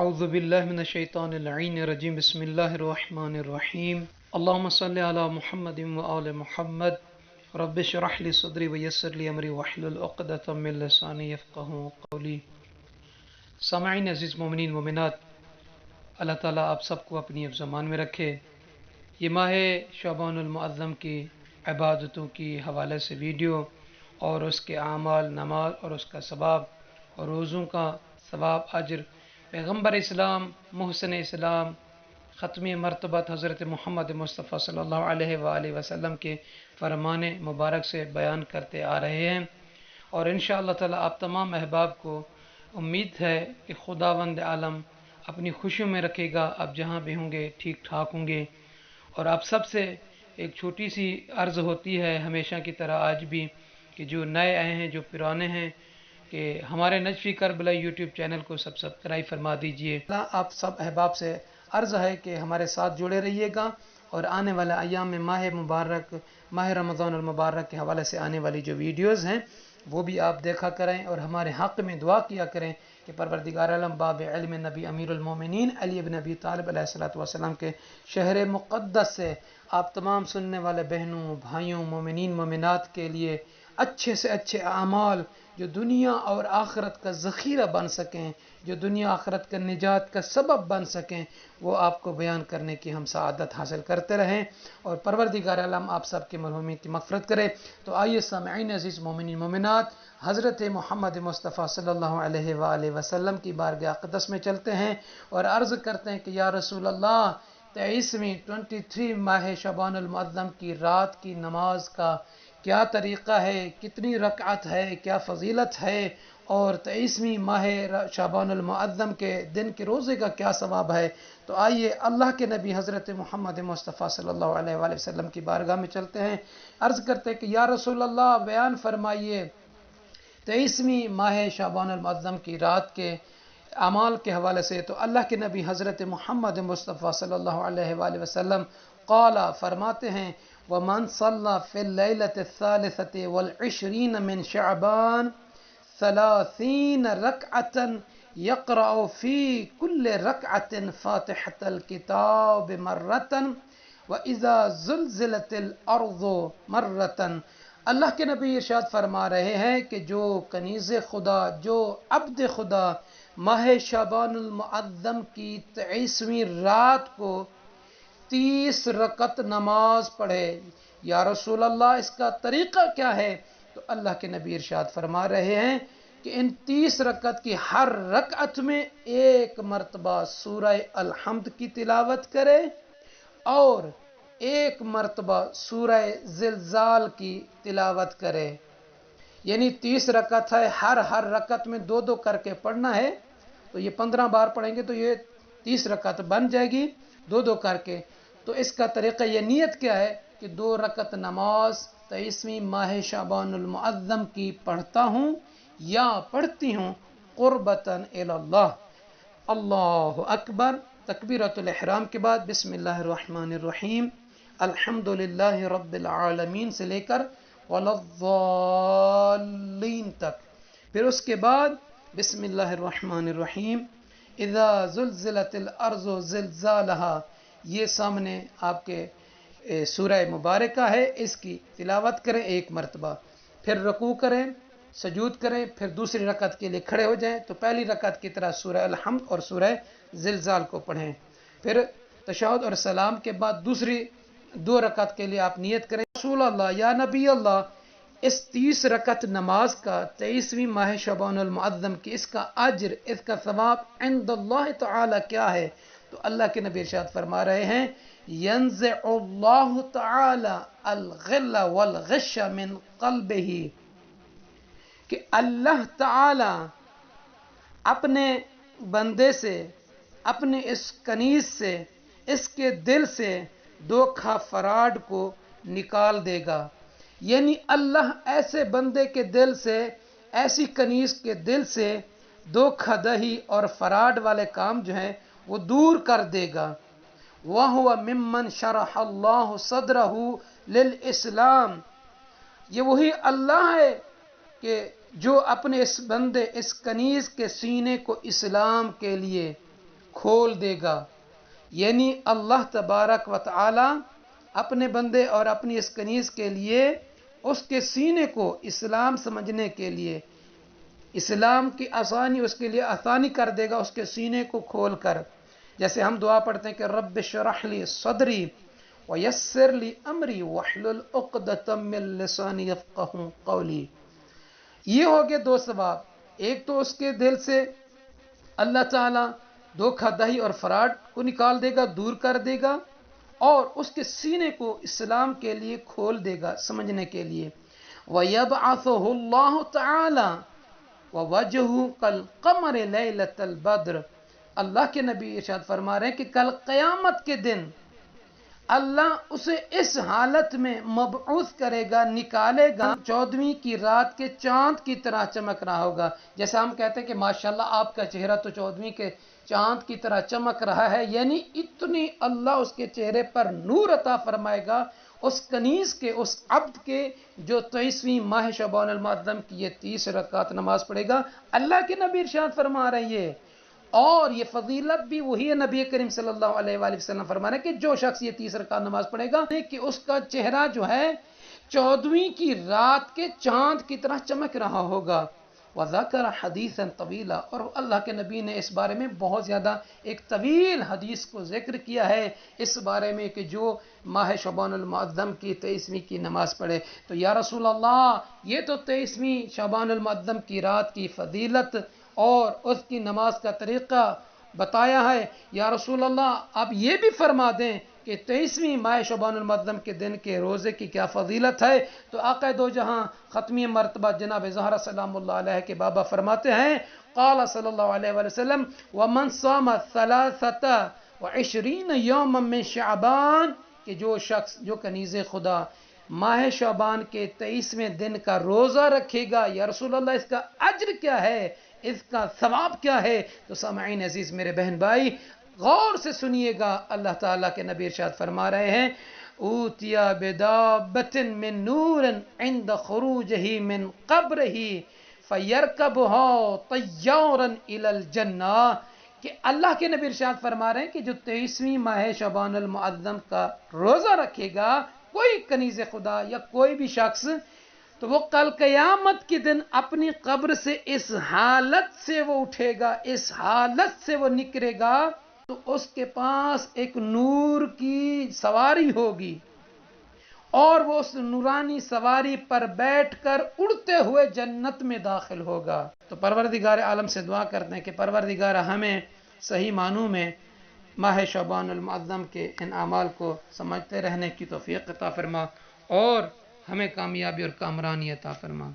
اعوذ باللہ من الشیطان اللعین الرجیم بسم اللہ الرحمن الرحیم اللہم صلی علی محمد و آل محمد رب اشرح لی صدری ویسر لی امری واحلل عقدۃ من لسانی یفقہوا قولی۔ سامعین عزیز مومنین مومنات، اللہ تعالیٰ آپ سب کو اپنی زمان میں رکھے۔ یہ ماہ شعبان المعظم کی عبادتوں کی حوالے سے ویڈیو اور اس کے اعمال، نماز اور اس کا ثواب اور روزوں کا ثواب، اجر، پیغمبر اسلام، محسن اسلام، ختمی مرتبت حضرت محمد مصطفیٰ صلی اللہ علیہ وآلہ وسلم کے فرمان مبارک سے بیان کرتے آ رہے ہیں، اور انشاءاللہ تعالیٰ آپ تمام احباب کو امید ہے کہ خداوند عالم اپنی خوشیوں میں رکھے گا، آپ جہاں بھی ہوں گے ٹھیک ٹھاک ہوں گے۔ اور آپ سب سے ایک چھوٹی سی عرض ہوتی ہے ہمیشہ کی طرح آج بھی، کہ جو نئے آئے ہیں، جو پرانے ہیں، کہ ہمارے نجفی کربلائی یوٹیوب چینل کو سبسکرائب فرما دیجئے۔ آپ سب احباب سے عرض ہے کہ ہمارے ساتھ جڑے رہیے گا، اور آنے والے ایام میں ماہ مبارک، ماہ رمضان المبارک کے حوالے سے آنے والی جو ویڈیوز ہیں وہ بھی آپ دیکھا کریں، اور ہمارے حق میں دعا کیا کریں کہ پروردگار عالم باب علم نبی امیر المومنین علی بن ابی طالب علیہ السلام کے شہر مقدس سے آپ تمام سننے والے بہنوں، بھائیوں، مومنین مومنات کے لیے اچھے سے اچھے اعمال جو دنیا اور آخرت کا ذخیرہ بن سکیں، جو دنیا آخرت کا نجات کا سبب بن سکیں، وہ آپ کو بیان کرنے کی ہم سعادت حاصل کرتے رہیں، اور پروردگار عالم آپ سب کے مرحومین کی مغفرت کرے۔ تو آئیے سامعین عزیز مومنین مومنات، حضرت محمد مصطفیٰ صلی اللہ علیہ وآلہ وسلم کی بارگاہ اقدس میں چلتے ہیں اور عرض کرتے ہیں کہ یا رسول اللہ، 23 ماہ شعبان المعظم کی رات کی نماز کا کیا طریقہ ہے، کتنی رکعت ہے، کیا فضیلت ہے، اور 23 ماہ شعبان المعظم کے دن کے روزے کا کیا ثواب ہے۔ تو آئیے اللہ کے نبی حضرت محمد مصطفیٰ صلی اللہ علیہ وآلہ وسلم کی بارگاہ میں چلتے ہیں، عرض کرتے ہیں کہ یا رسول اللہ بیان فرمائیے 23 ماہ شعبان المعظم کی رات کے اعمال کے حوالے سے۔ تو اللہ کے نبی حضرت محمد مصطفیٰ صلی اللہ علیہ وآلہ وسلم قال فرماتے ہیں وَمَنْ صَلَّى فِي اللَّيْلَةِ الثَّالِثَةِ وَالْعِشْرِينَ مِنْ شَعْبَانَ 30 رَكْعَةً يَقْرَأُ فِي كُلِّ رَكْعَةٍ فَاتِحَةَ الْكِتَابِ مَرَّةً وَإِذَا زُلْزِلَتِ الْأَرْضُ مَرَّةً۔ اللہ کے نبی ارشاد فرما رہے ہیں کہ جو کنیز خدا، جو عبد خدا ماہ شعبان المعظم کی 23ویں رات کو 30 رکعت نماز پڑھے۔ یا رسول اللہ اس کا طریقہ کیا ہے؟ تو اللہ کے نبی ارشاد فرما رہے ہیں کہ ان 30 رکعت کی ہر رکعت میں ایک مرتبہ سورہ الحمد کی تلاوت کرے، اور ایک مرتبہ سورہ زلزال کی تلاوت کرے۔ یعنی 30 رکعت ہے، ہر رکعت میں 2 کر کے پڑھنا ہے، تو یہ 15 بار پڑھیں گے تو یہ 30 رکعت بن جائے گی 2 کر کے۔ تو اس کا طریقہ، یہ نیت کیا ہے کہ 2 رکعت نماز 23ویں ماہ شعبان المعظم کی پڑھتا ہوں یا پڑھتی ہوں قربتاً الی اللہ۔ اللہ اکبر، تکبیرۃ الاحرام کے بعد بسم اللہ الرحمن الرحیم، الحمدللہ رب العالمین سے لے کر وَلَضَّالِّينَ تک، پھر اس کے بعد بسم اللہ الرحمن الرحیم، اذا زلزلت الارض زلزالها، یہ سامنے آپ کے سورہ مبارکہ ہے، اس کی تلاوت کریں ایک مرتبہ، پھر رکوع کریں، سجود کریں، پھر دوسری رکعت کے لیے کھڑے ہو جائیں تو پہلی رکعت کی طرح سورہ الحمد اور سورہ زلزال کو پڑھیں، پھر تشہد اور سلام کے بعد دوسری 2 رکعت کے لیے آپ نیت کریں رسول اللہ یا نبی اللہ، اس 30 رکعت نماز کا 23ویں ماہ شعبان المعظم کی اس کا اجر، اس کا ثواب عند اللہ تعالی کیا ہے؟ تو اللہ کے نبی ارشاد فرما رہے ہیں ينزع اللہ تعالی الغل والغش من قلبہ، کہ اللہ تعالی اپنے بندے سے، اپنے اس کنیز سے، اس کے دل سے دھوکہ فراڈ کو نکال دے گا۔ یعنی اللہ ایسے بندے کے دل سے، ایسی کنیز کے دل سے دھوکہ دہی اور فراڈ والے کام جو ہیں وہ دور کر دے گا۔ وَهُوَ مِمَّنْ شَرَحَ اللَّهُ صَدْرَهُ لِلْإِسْلَامِ، یہ وہی اللہ ہے کہ جو اپنے اس بندے، اس کنیز کے سینے کو اسلام کے لیے کھول دے گا. یعنی اللہ تبارک و تعالی اپنے بندے اور اپنی اس کنیز کے لیے اس کے سینے کو اسلام سمجھنے کے لیے اسلام کی آسانی اس کے لیے آسانی کر دے گا، اس کے سینے کو کھول کر. جیسے ہم دعا پڑھتے ہیں کہ رب اشرح لی صدری ویسر لی امری واحلل عقدۃ من لسانی یفقہوا قولی. یہ ہو گئے دو ثواب. ایک تو اس کے دل سے اللہ تعالیٰ دھوکہ دہی اور فراڈ کو نکال دے گا، دور کر دے گا، اور اس کے سینے کو اسلام کے لیے کھول دے گا سمجھنے کے لیے. وَيَبْعَثُهُ اللَّهُ تَعَالَى وَوَجْهُهُ كَالْقَمَرِ لَيْلَةَ الْبَدْرِ. اللہ کے نبی ارشاد فرما رہے ہیں کہ کل قیامت کے دن اللہ اسے اس حالت میں مبعوث کرے گا، نکالے گا، 14ویں کی رات کے چاند کی طرح چمک رہا ہوگا. جیسا ہم کہتے ہیں کہ ماشاءاللہ آپ کا چہرہ تو 14ویں کے چاند کی طرح چمک رہا ہے، یعنی اتنی اللہ اس کے چہرے پر نور عطا فرمائے گا اس کنیز کے، اس عبد کے جو 23ویں ماہ شعبان المعظم کی یہ 30 رکعت نماز پڑھے گا. اللہ کے نبی ارشاد فرما رہے ہیں یہ، اور یہ فضیلت بھی وہی ہے نبی کریم صلی اللہ علیہ وآلہ وسلم فرما رہے ہیں کہ جو شخص یہ 30 رکعت نماز پڑھے گا کہ اس کا چہرہ جو ہے 14ویں کی رات کے چاند کی طرح چمک رہا ہوگا. وَذَكَرَ حَدِيثًا طَوِيلًا. اور اللہ کے نبی نے اس بارے میں بہت زیادہ ایک طویل حدیث کو ذکر کیا ہے اس بارے میں کہ جو ماہ شعبان المعظم کی 23ویں کی نماز پڑھے. تو یا رسول اللہ یہ تو 23ویں شعبان المعظم کی رات کی فضیلت اور اس کی نماز کا طریقہ بتایا ہے. یا رسول اللہ آپ یہ بھی فرما دیں کہ 23ویں ماہ شعبان المعظم کے دن کے روزے کی کیا فضیلت ہے. تو آقا دو جہاں ختمی مرتبہ جناب زہرا سلام اللہ علیہ کے بابا فرماتے ہیں قال صلی اللہ علیہ وآلہ وسلم ومن صام 23 یوما من شعبان، کہ جو شخص جو کنیز خدا ماہ شعبان کے 23ویں دن کا روزہ رکھے گا. یا رسول اللہ اس کا اجر کیا ہے، اس کا ثواب کیا ہے؟ تو سامعین عزیز میرے بہن بھائی غور سے سنیے گا. اللہ تعالیٰ کے نبی ارشاد فرما رہے ہیں اوتیا بدابۃ من نور عند خروجہ من قبرہ فیرکبہ طیارا الی الجنہ. کہ اللہ کے نبی ارشاد فرما رہے ہیں کہ جو 23ویں ماہ شعبان المعظم کا روزہ رکھے گا کوئی کنیز خدا یا کوئی بھی شخص، تو وہ کل قیامت کے دن اپنی قبر سے اس حالت سے وہ اٹھے گا، اس حالت سے وہ نکلے گا، تو اس کے پاس ایک نور کی سواری ہوگی اور وہ اس نورانی سواری پر بیٹھ کر اڑتے ہوئے جنت میں داخل ہوگا. تو پروردگار عالم سے دعا کرتے ہیں کہ پروردگار ہمیں صحیح معنوں میں ماہ شعبان المعظم کے ان اعمال کو سمجھتے رہنے کی توفیق عطا فرما اور ہمیں کامیابی اور کامرانی عطا فرما.